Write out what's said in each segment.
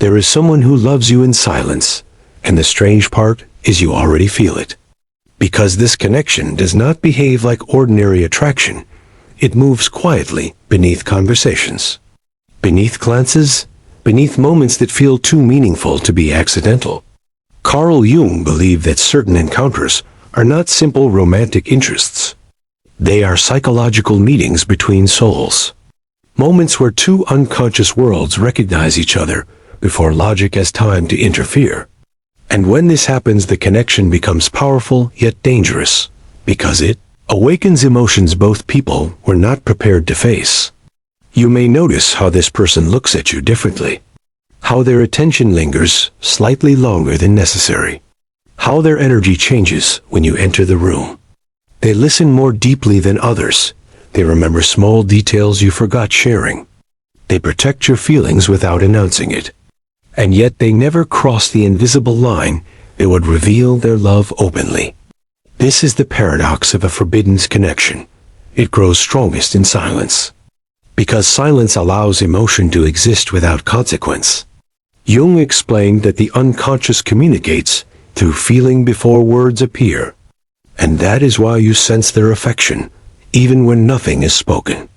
There is someone who loves you in silence, and the strange part is you already feel it. Because this connection does not behave like ordinary attraction, it moves quietly beneath conversations, beneath glances, beneath moments that feel too meaningful to be accidental. Carl Jung believed that certain encounters are not simple romantic interests. They are psychological meetings between souls. Moments where two unconscious worlds recognize each other before logic has time to interfere. And when this happens, the connection becomes powerful yet dangerous, because it awakens emotions both people were not prepared to face. You may notice how this person looks at you differently, how their attention lingers slightly longer than necessary, how their energy changes when you enter the room. They listen more deeply than others. They remember small details you forgot sharing. They protect your feelings without announcing it. And yet they never cross the invisible line that would reveal their love openly. This is the paradox of a forbidden connection. It grows strongest in silence. Because silence allows emotion to exist without consequence. Jung explained that the unconscious communicates through feeling before words appear. And that is why you sense their affection, even when nothing is spoken.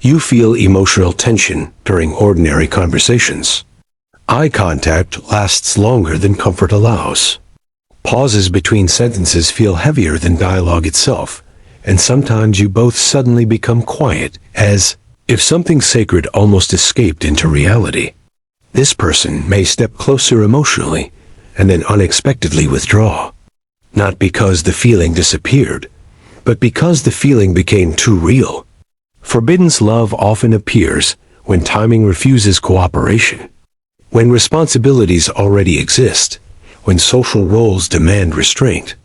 You feel emotional tension during ordinary conversations. Eye contact lasts longer than comfort allows. Pauses between sentences feel heavier than dialogue itself, and sometimes you both suddenly become quiet, as if something sacred almost escaped into reality. This person may step closer emotionally, and then unexpectedly withdraw. Not because the feeling disappeared, but because the feeling became too real. Forbidden love often appears when timing refuses cooperation, when responsibilities already exist, when social roles demand restraint,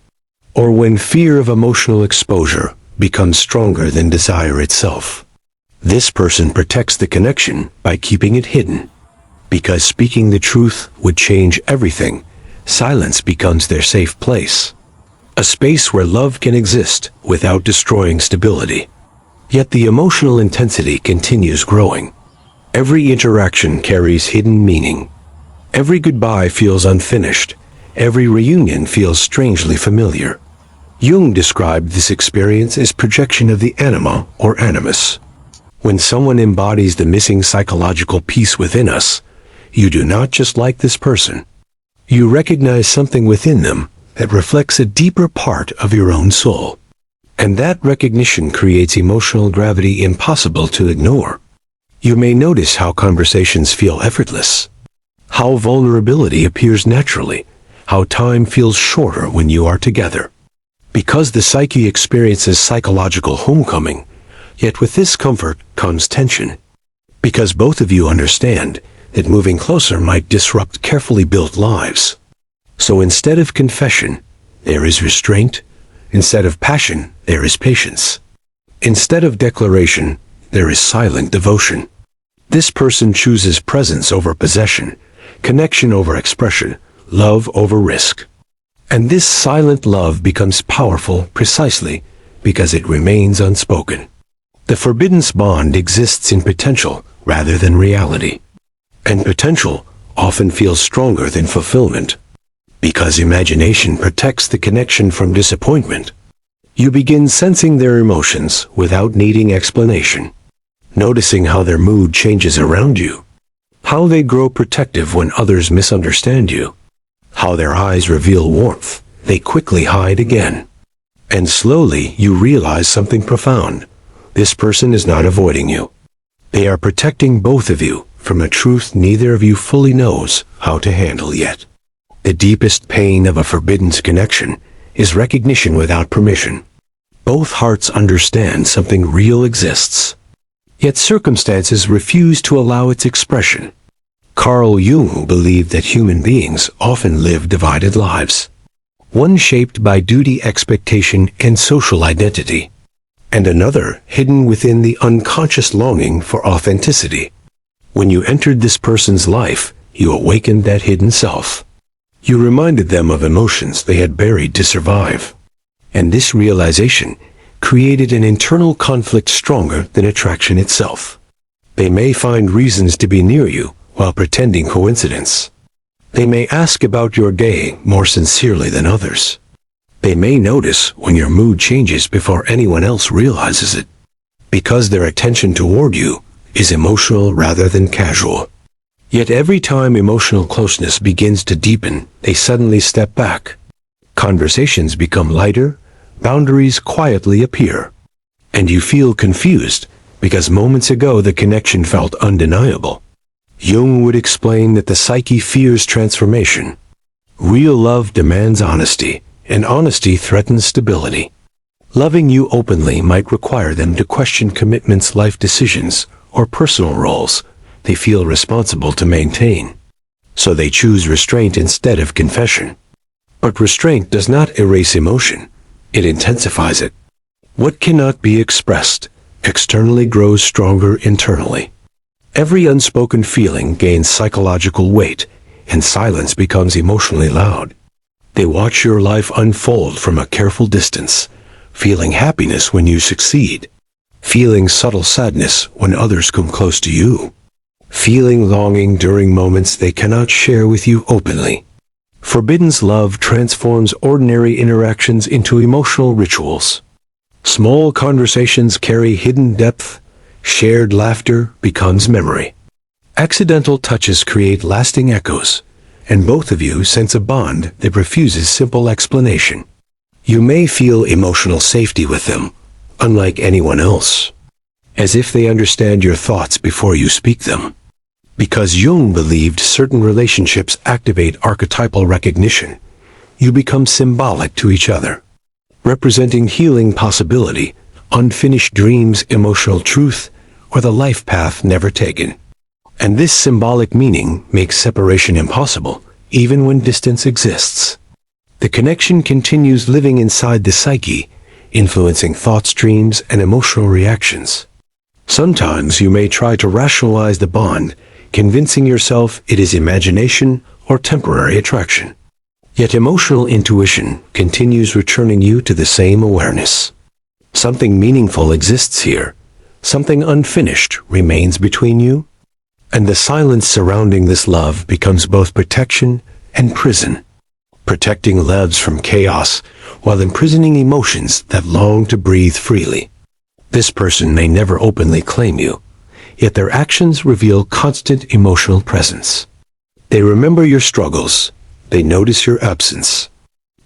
or when fear of emotional exposure becomes stronger than desire itself. This person protects the connection by keeping it hidden. Because speaking the truth would change everything, silence becomes their safe place. A space where love can exist without destroying stability. Yet the emotional intensity continues growing. Every interaction carries hidden meaning. Every goodbye feels unfinished. Every reunion feels strangely familiar. Jung described this experience as projection of the anima or animus. When someone embodies the missing psychological piece within us, you do not just like this person. You recognize something within them that reflects a deeper part of your own soul. And that recognition creates emotional gravity impossible to ignore. You may notice how conversations feel effortless, how vulnerability appears naturally, how time feels shorter when you are together. Because the psyche experiences psychological homecoming, yet with this comfort comes tension. Because both of you understand that moving closer might disrupt carefully built lives. So instead of confession, there is restraint. Instead of passion, there is patience. Instead of declaration, there is silent devotion. This person chooses presence over possession, connection over expression, love over risk. And this silent love becomes powerful precisely because it remains unspoken. The forbidden bond exists in potential rather than reality. And potential often feels stronger than fulfillment. Because imagination protects the connection from disappointment. You begin sensing their emotions without needing explanation. Noticing how their mood changes around you. How they grow protective when others misunderstand you. How their eyes reveal warmth, they quickly hide again. And slowly you realize something profound. This person is not avoiding you. They are protecting both of you from a truth neither of you fully knows how to handle yet. The deepest pain of a forbidden connection is recognition without permission. Both hearts understand something real exists, yet circumstances refuse to allow its expression. Carl Jung believed that human beings often live divided lives, one shaped by duty, expectation, and social identity, and another hidden within the unconscious longing for authenticity. When you entered this person's life, you awakened that hidden self. You reminded them of emotions they had buried to survive. And this realization created an internal conflict stronger than attraction itself. They may find reasons to be near you, while pretending coincidence. They may ask about your day more sincerely than others. They may notice when your mood changes before anyone else realizes it, because their attention toward you is emotional rather than casual. Yet every time emotional closeness begins to deepen, they suddenly step back. Conversations become lighter, boundaries quietly appear, and you feel confused because moments ago the connection felt undeniable. Jung would explain that the psyche fears transformation. Real love demands honesty, and honesty threatens stability. Loving you openly might require them to question commitments, life decisions, or personal roles they feel responsible to maintain. So they choose restraint instead of confession. But restraint does not erase emotion, it intensifies it. What cannot be expressed externally grows stronger internally. Every unspoken feeling gains psychological weight, and silence becomes emotionally loud. They watch your life unfold from a careful distance, feeling happiness when you succeed, feeling subtle sadness when others come close to you, feeling longing during moments they cannot share with you openly. Forbidden's love transforms ordinary interactions into emotional rituals. Small conversations carry hidden depth. Shared laughter becomes memory. Accidental touches create lasting echoes, and both of you sense a bond that refuses simple explanation. You may feel emotional safety with them, unlike anyone else, as if they understand your thoughts before you speak them. Because Jung believed certain relationships activate archetypal recognition, you become symbolic to each other, representing healing possibility, unfinished dreams, emotional truth, or the life path never taken. And this symbolic meaning makes separation impossible, even when distance exists. The connection continues living inside the psyche, influencing thought streams and emotional reactions. Sometimes you may try to rationalize the bond, convincing yourself it is imagination or temporary attraction. Yet emotional intuition continues returning you to the same awareness. Something meaningful exists here. Something unfinished remains between you. And the silence surrounding this love becomes both protection and prison. Protecting loves from chaos, while imprisoning emotions that long to breathe freely. This person may never openly claim you, yet their actions reveal constant emotional presence. They remember your struggles. They notice your absence.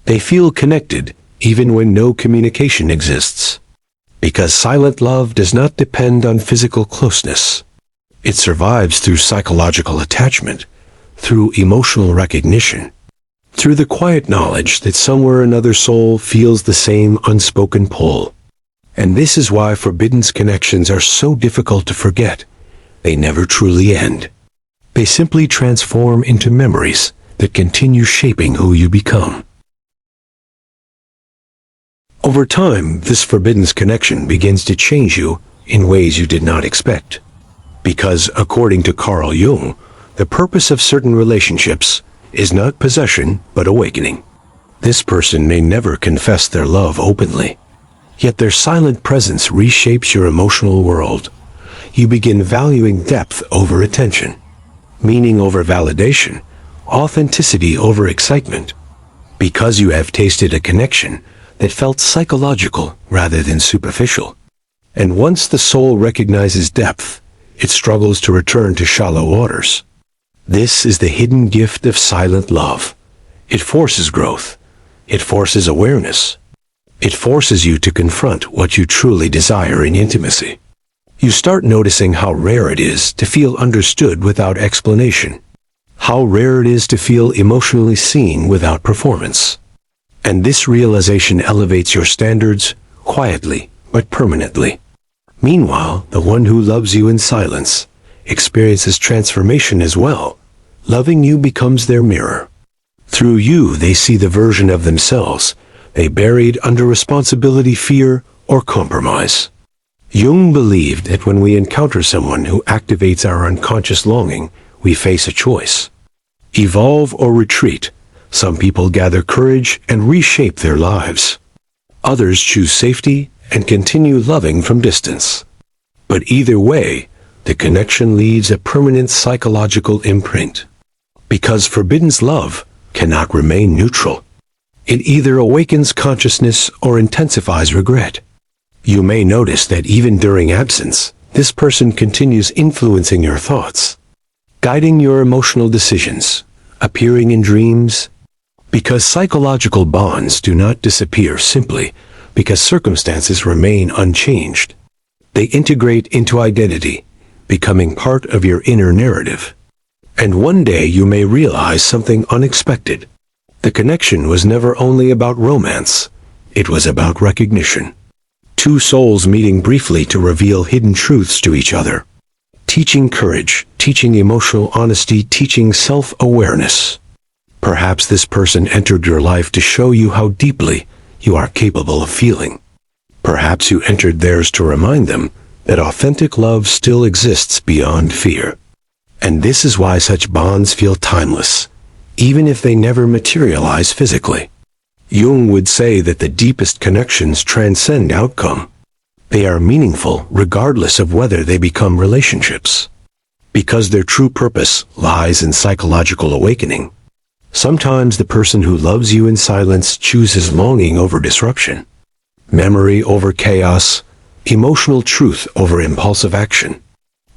They feel connected even when no communication exists. Because silent love does not depend on physical closeness. It survives through psychological attachment, through emotional recognition, through the quiet knowledge that somewhere another soul feels the same unspoken pull. And this is why Forbidden's connections are so difficult to forget. They never truly end. They simply transform into memories that continue shaping who you become. Over time, this Forbidden's connection begins to change you in ways you did not expect. Because, according to Carl Jung, the purpose of certain relationships is not possession, but awakening. This person may never confess their love openly, yet their silent presence reshapes your emotional world. You begin valuing depth over attention, meaning over validation, authenticity over excitement, because you have tasted a connection that felt psychological rather than superficial. And once the soul recognizes depth, it struggles to return to shallow waters. This is the hidden gift of silent love. It forces growth. It forces awareness. It forces you to confront what you truly desire in intimacy. You start noticing how rare it is to feel understood without explanation. How rare it is to feel emotionally seen without performance. And this realization elevates your standards quietly but permanently. Meanwhile, the one who loves you in silence experiences transformation as well. Loving you becomes their mirror. Through you, they see the version of themselves they buried under responsibility, fear, or compromise. Jung believed that when we encounter someone who activates our unconscious longing, we face a choice. Evolve or retreat. Some people gather courage and reshape their lives. Others choose safety and continue loving from distance. But either way, the connection leaves a permanent psychological imprint. Because forbidden's love cannot remain neutral. It either awakens consciousness or intensifies regret. You may notice that even during absence, this person continues influencing your thoughts, guiding your emotional decisions, appearing in dreams. Because psychological bonds do not disappear simply because circumstances remain unchanged. They integrate into identity, becoming part of your inner narrative. And one day you may realize something unexpected. The connection was never only about romance, it was about recognition. Two souls meeting briefly to reveal hidden truths to each other. Teaching courage, teaching emotional honesty, teaching self-awareness. Perhaps this person entered your life to show you how deeply you are capable of feeling. Perhaps you entered theirs to remind them that authentic love still exists beyond fear. And this is why such bonds feel timeless, even if they never materialize physically. Jung would say that the deepest connections transcend outcome. They are meaningful regardless of whether they become relationships. Because their true purpose lies in psychological awakening. Sometimes the person who loves you in silence chooses longing over disruption, memory over chaos, emotional truth over impulsive action.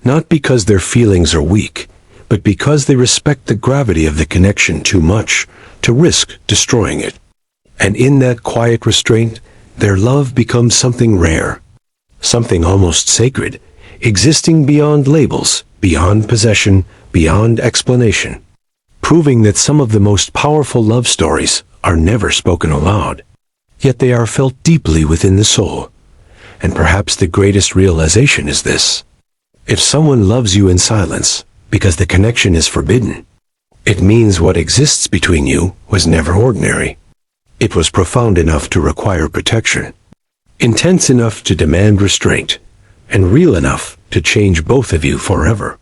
Not because their feelings are weak, but because they respect the gravity of the connection too much to risk destroying it. And in that quiet restraint, their love becomes something rare, something almost sacred, existing beyond labels, beyond possession, beyond explanation. Proving that some of the most powerful love stories are never spoken aloud, yet they are felt deeply within the soul. And perhaps the greatest realization is this. If someone loves you in silence, because the connection is forbidden, it means what exists between you was never ordinary. It was profound enough to require protection, intense enough to demand restraint, and real enough to change both of you forever.